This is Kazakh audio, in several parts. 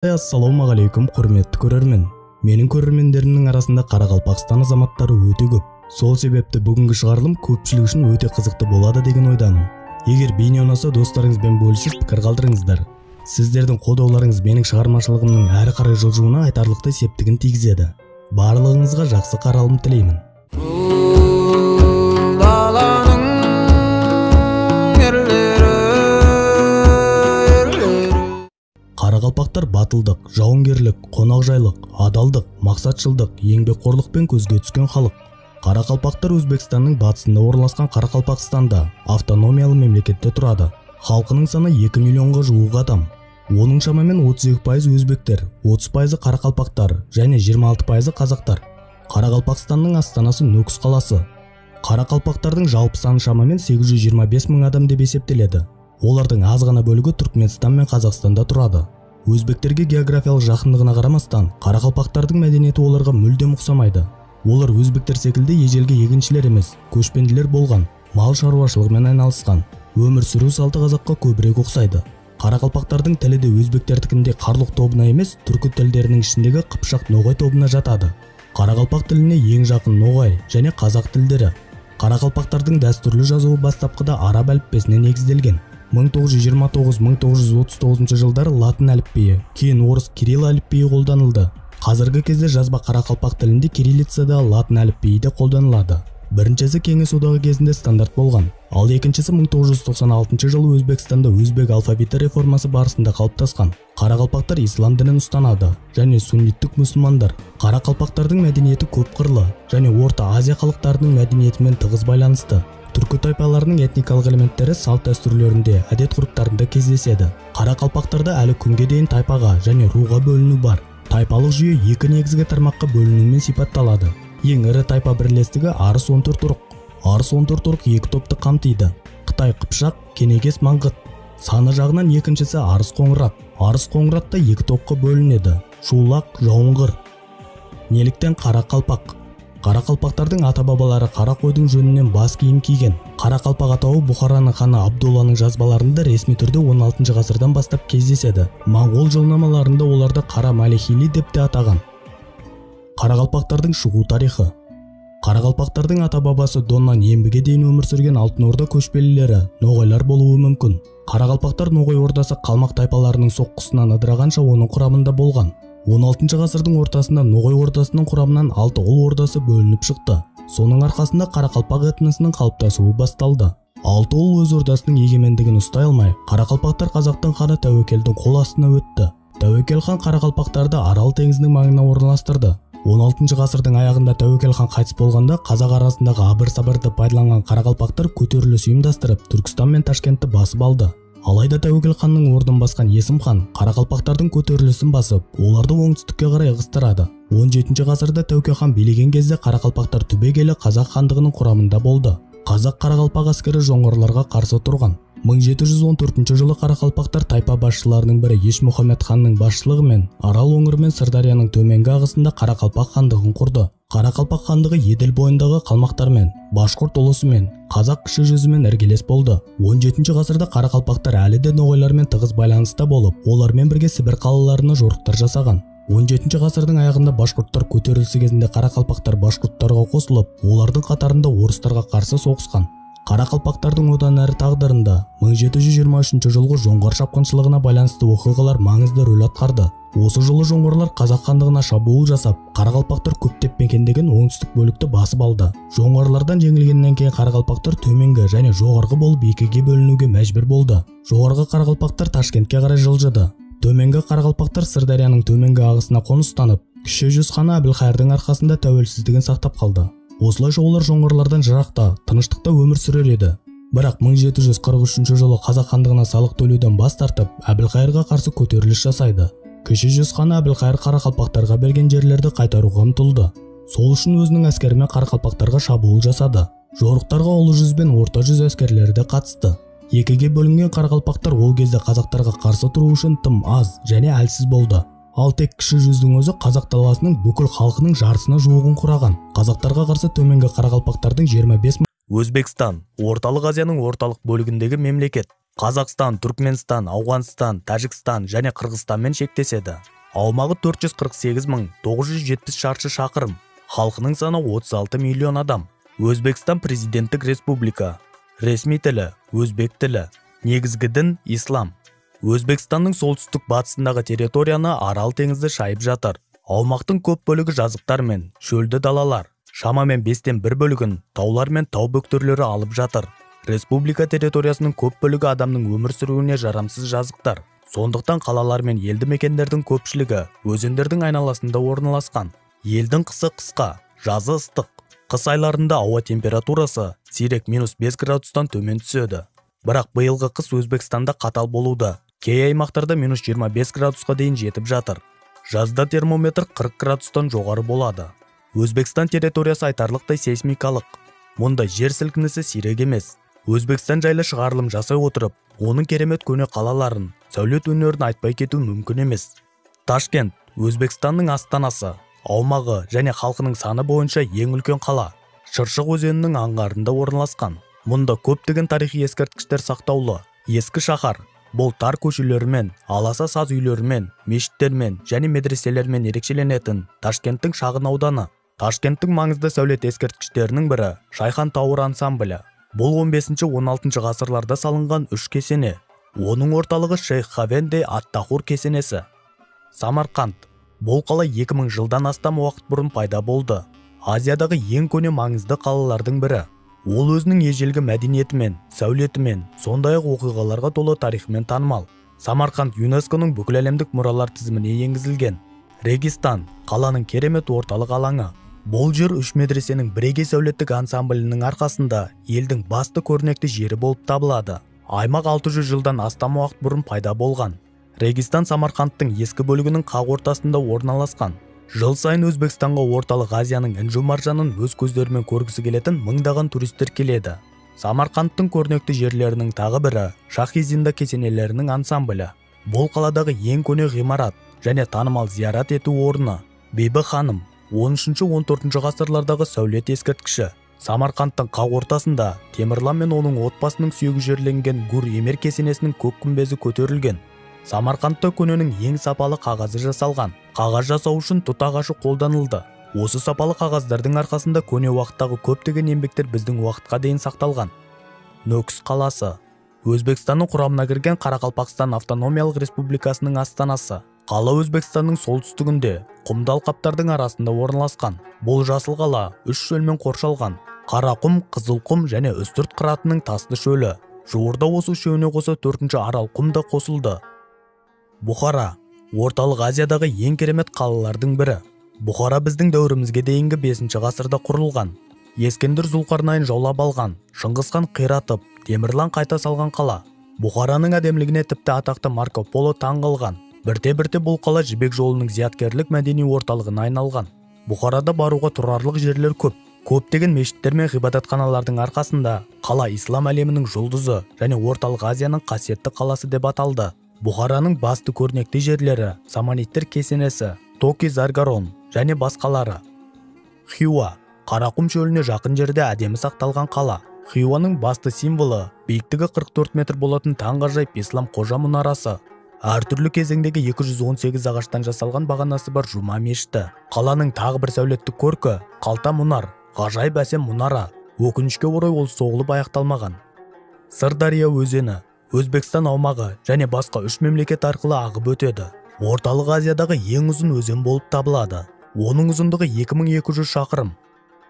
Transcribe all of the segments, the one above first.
Ассалаумағалейкум, құрметті көрермен. Менің көрермендерімнің арасында Қарақалпақстан азаматтары өте көп. Сол себепті бүгінгі шығарылым көпшілік үшін өте қызықты болады деген ойдамын. Егер бейне ұнаса, достарыңызбен бөлісіп пікір қалдырыңыздар. Сіздердің қолдауларыңыз менің шығармашылығымның әрі қарай жылжуына айтарлықтай септігін тигізеді. Барлығыңызға жақсы қаралым тілеймін. Қарақалпақтар батылдық, жауынгерлік, қонақжайлық, адалдық, мақсатшылдық, еңбекқорлықпен көзге түскен халық. Қарақалпақтар Өзбекстанның батысында орналасқан Қарақалпақстанда автономиялы мемлекетте тұрады. Халқының саны 2 миллионға жуық адам. Оның шамамен 32% өзбектер, 30% қарақалпақтар және 26% қазақтар. Қарақалпақстанның астанасы Нүкіс қаласы. Қарақалпақтардың жалпы саны шамамен 825 мың адам деп есептеледі. Олардың аз ғана бөлігі Түркменстан мен Қазақстанда тұрады. Өзбектерге географиялық жақындығына қарамастан, қарақалпақтардың мәдениеті оларға мүлдем ұқсамайды. Олар өзбектер секілді ежелгі егіншілер емес, көшпенділер болған, мал шаруашылығымен айналысқан. Өмір сүру салты қазаққа көбірек ұқсайды. Қарақалпақтардың тілі де өзбектердікіндей қарлұқ тобына емес, түркі тілдерінің ішіндегі қыпшақ ноғай тобына жатады. Қарақалпақ тіліне ең жақын ноғай және қазақ тілдері. Қарақалпақтардың дәстүрлі жазуы бастапқыда араб әліппесіне негізделген. 1929-1939 жылдары латын әліпбиі, кейін орыс кирилл әліпбиі қолданылды. Қазіргі кезде жазба қарақалпақ тілінде кириллицада латын әліпбиі де қолданылады. Біріншісі Кеңес одағы кезінде стандарт болған, ал екіншісі 1996 жылы Өзбекстанда өзбек алфавиті реформасы барысында қалыптасқан. Қарақалпақтар ислам дінін ұстанады және сунниттік мұсылмандар. Қарақалпақтардың мәдениеті көп қырлы және Орта Азия халықтарының мәдениетімен тығыз байланысты. Түркі тайпаларының этникалық элементтері салт дәстүрлерінде, әдет-ғұрыптарында кездеседі. Қарақалпақтарда әлі күнге дейін тайпаға және руға бөліну бар. Тайпалық жүйе екі негізгі тармаққа бөлінумен сипатталады. Ең ірі тайпа бірлестігі Арыс 14 ұрық. Арыс 14 ұрық екі топты қамтиды: Қытай қыпшақ, кенегес маңғыт. Саны жағынан екіншісі Арыс қоңырат. Арыс қоңыратта екі топқа бөлінеді: Шулақ, жауынгыр. Неліктен қарақалпақ? Қарақалпақтардың ата-бабалары қара қойдың жөнінен бас киім киген. Қарақалпақ атауы Бұхараның ханы Абдолланың жазбаларында ресми түрде 16 ғасырдан бастап кездеседі. Моңғол жылнамаларында оларды Қара Малихили деп те атаған. Қарақалпақтардың шығу тарихы. Қарақалпақтардың ата-бабасы Доннан Ембіге дейін өмір сүрген Алтын Орда көшпелілері ноғайлар болуы мүмкін. Қарақалпақтар Ноғай ордасы қалмақ тайпаларының соққысынан ыдырағанша оның құрамында болған. 16 ғасырдың ортасында Ноғай ордасының құрамынан Алтықұл ордасы бөлініп шықты. Соның арқасында Қарақалпақ этносының қалыптасуы басталды. Алтықұл өз ордасының егемендігін ұстай алмай, қарақалпақтар қазақтың ханы Тәуекелдің қол астына өтті. Тәуекел хан қарақалпақтарды Арал теңізінің маңына орналастырды. 16 ғасырдың аяғында Тәуекел хан қайтыс болғанда қазақ арасындағы абыр-сабырды пайдаланған қарақалпақтар көтеріліс ұйымдастырып Түркістан мен Ташкентті басып алды. Алайда Тәуекел ханның орнын басқан Есім хан қарақалпақтардың көтерілісін басып, оларды оңтүстікке қарай ығыстырады. 17 ғасырда Тәуке хан билеген кезде қарақалпақтар түбегейлі қазақ хандығының құрамында болды. Қазақ-қарақалпақ әскері жоңғарларға қарсы тұрған. 1714 жылы қарақалпақтар тайпа басшыларының бірі Ешмұхамед ханның басшылығымен Арал өңірі мен Сырдарияның төменгі ағысында Қарақалпақ хандығын құрды. Қарақалпақ хандығы Еділ бойындағы қалмақтармен, Башқұрт ұлысымен, қазақ кіші жүзімен іргелес болды. 17 ғасырда қарақалпақтар әлі де ноғайлармен тығыз байланыста болып, олармен бірге Сібір қалаларына жорықтар жасаған. 17 ғасырдың аяғында башқұрттар көтерілісі кезінде қарақалпақтар башқұрттарға қосылып, олардың қатарында орыстарға қарсы соғысқан. Қарақалпақтардың одан әрі тағдырында 1723 жылғы жоңғар шапқыншылығына байланысты оқиғалар маңызды рөл атқарды. Осы жылы жоңғарлар қазақ хандығына шабуыл жасап, қарақалпақтар көптеп мекендеген оңтүстік бөлікті басып алды. Жоңғарлардан жеңілгеннен кейін қарақалпақтар төменгі және жоғарғы болып екіге бөлінуге мәжбүр болды. Жоғарғы қарақалпақтар Ташкентке қарай жылжыды. Төменгі қарақалпақтар Сырдарияның төменгі ағысына қоныстанып, кіші жүз ханы Әбілқайырдың арқасында тәуелсіздігін сақтап қалды. Осылайша олар жоңғарлардан жырақта, тыныштықта өмір сүрер еді. Бірақ 1743 жылы қазақ хандығына салық төлеуден бас тартып, Әбілқайырға қарсы көтеріліс жасайды. Кіші жүз ханы Әбілқайыр қарақалпақтарға берген жерлерді қайтаруға ұмтылды. Сол үшін өзінің әскерімен қарақалпақтарға шабуыл жасады. Жорықтарға ұлы жүз бен орта жүз әскерлері де қатысты. Екіге бөлінген қарақалпақтар ол кезде қазақтарға қарсы тұру үшін тым аз және әлсіз болды. Ал тек кіші жүздің өзі қазақ даласының бүкіл халқының жартысына жуығын құраған. Қазақтарға қарсы төменгі қарақалпақтардың 25 мың. Өзбекстан, Орталық Азияның орталық бөлігіндегі мемлекет. Қазақстан, Түркменстан, Ауғанстан, Тәжікстан және Қырғызстанмен шектеседі. Аумағы 448.970 шаршы шақырым. Халқының саны 36 миллион адам. Өзбекстан президенттік республика. Ресми тілі өзбек тілі. Негізгі дін ислам. Өзбекстанның солтүстік батысындағы территорияны Арал теңізі шайып жатыр. Аумақтың көп бөлігі жазықтар мен шөлді далалар. Шамамен 5-тен 1 бөлігін таулар мен тау бөктерлері алып жатыр. Республика территориясының көп бөлігі адамның өмір сүруіне жарамсыз жазықтар. Сондықтан қалалар мен елді мекендердің көпшілігі өзендердің айналасында орналасқан. Елдің қысы қысқа, жазы ыстық. Қыс айларында ауа температурасы сирек -5 градустан төмен түседі. Бірақ биылғы қыс Өзбекстанда қатал болуда. Кей аймақтарда -25 градусқа дейін жетіп жатыр. Жазда термометр 40 градустан жоғары болады. Өзбекстан территориясы айтарлықтай сейсмикалық. Мұнда жер сілкінісі сирек емес. Өзбекстан жайлы шығарылым жасай отырып, оның керемет көне қалаларын, сәулет өнерін айтпай кету мүмкін емес. Ташкент Өзбекстанның астанасы, аумағы және халқының саны бойынша ең үлкен қала. Шыршық өзенінің аңғарында орналасқан. Мұнда көптеген тарихи ескерткіштер сақтаулы. Ескі шаһар бұл тар көшелерімен, аласа саз үйлерімен, мешіттермен және медреселермен ерекшеленетін Ташкенттің шағын ауданы. Ташкенттің маңызды сәулет ескерткіштерінің бірі Шайхан Тауыр ансамблі. Бұл 15-16 ғасырларда салынған 3 кесене. Оның орталығы Шейх Хавенде ат-Тахур кесенесі. Самарқанд. Бұл қала 2000 жылдан астам уақыт бұрын пайда болды. Азиядағы ең көне маңызды қалалардың бірі. Ол өзінің ежелгі мәдениетімен, сәулетімен, сондай-ақ оқиғаларға толы тарихымен танымал. Самарқанд ЮНЕСКО-ның бүкіл әлемдік мұралар тізіміне енгізілген. Регистан қаланың керемет орталық алаңы. Бұл жер 3 медресенің бірегей сәулеттік ансамблінің арқасында елдің басты көрнекті жері болып табылады. Аймақ 600 жылдан астам уақыт бұрын пайда болған. Регистан Самарқандтың ескі бөлігінің қақ ортасында орналасқан. Жыл сайын Өзбекстанға орталық Азияның інжу маржанын өз көздерімен көргісі келетін мыңдаған туристер келеді. Самарқандтың көрнекті жерлерінің тағы бірі Шахи-Зинда кесенелерінің ансамблі. Бұл қаладағы ең көне ғимарат және танымал зиярат ету орны. Бибі ханым 13-14 ғасырлардағы сәулет ескерткіші. Самарқандтың қақ ортасында Темірлан мен оның отбасының сүйегі жерленген Гур-Емер кесенесінің көк күмбезі көтерілген. Самарқандта көненің ең сапалы қағазы жасалған. Қағаз жасау үшін тұт ағашы қолданылды. Осы сапалы қағаздардың арқасында көне уақыттағы көптеген еңбектер біздің уақытқа дейін сақталған. Нөкіс қаласы. Өзбекстанның құрамына кірген Қарақалпақстан автономиялық республикасының астанасы. Қала Өзбекстанның солтүстігінде, құмды алқаптардың арасында орналасқан. Бұл жасыл қала 3 шөлмен қоршалған. Қарақұм, Қызылқұм және Үстірт қыратының тасты шөлі. Жуырда осы үшеуіне қоса 4-ші Арал құм да қосылды. Бұхара. Орталық Азиядағы ең керемет қалалардың бірі. Бұхара біздің дәуірімізге дейінгі 5-ші ғасырда құрылған. Ескендір Зұлқарнайын жаулап алған, Шыңғысхан қиратып, Темірлан қайта салған қала. Бұхараның әдемілігіне тіпті атақты Марко Поло таң қалған. Бірте-бірте бұл қала жібек жолының зияткерлік мәдени орталығына айналған. Бұхарада баруға тұрарлық жерлер көп. Көптеген мешіттер мен ғибадатханалардың арқасында қала ислам әлемінің жұлдызы және орталық Азияның қасиетті қаласы деп аталды. Бұхараның басты көрнекті жерлері Саманиттер кесенесі, Токи Заргарон және басқалары. Хиуа. Қарақұм шөліне жақын жерде әдемі сақталған қала. Хиуаның басты символы биіктігі 44 метр болатын таңғажайып Ислам Қожа мұнарасы. Әртүрлі кезеңдегі 218 ағаштан жасалған бағанасы бар Жұма мешіті. Қаланың тағы бір сәулеттік көркі Қалта мұнар, ғажайып әсем мұнара. Өкінішке орай ол соғылып аяқталмаған. Сырдария өзені Өзбекстан аумағы және басқа 3 мемлекет арқылы ағып өтеді. Орталық Азиядағы ең ұзын өзен болып табылады. Оның ұзындығы 2200 шақырым.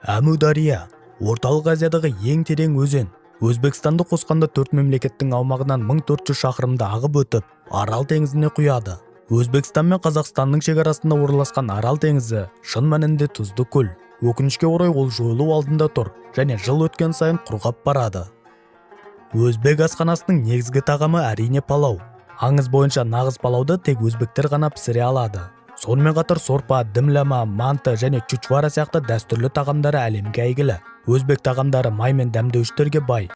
Әмудария орталық Азиядағы ең терең өзен. Өзбекстанды қосқанда 4 мемлекеттің аумағынан 1400 шақырымда ағып өтіп, Арал теңізіне құяды. Өзбекстан мен Қазақстанның шекарасында орналасқан Арал теңізі шын мәнінде тұзды көл. Өкінішке орай ол жойылу алдында тұр және жыл өткен сайын құрғап барады. Өзбек асханасының негізгі тағамы әрине палау. Аңыз бойынша нағыз палауды тек өзбектер ғана пісіре алады. Сонымен қатар сорпа, дімлама, манты және чучвара сияқты дәстүрлі тағамдары әлемге әйгілі. Өзбек тағамдары май мен дәмдеуіштерге бай.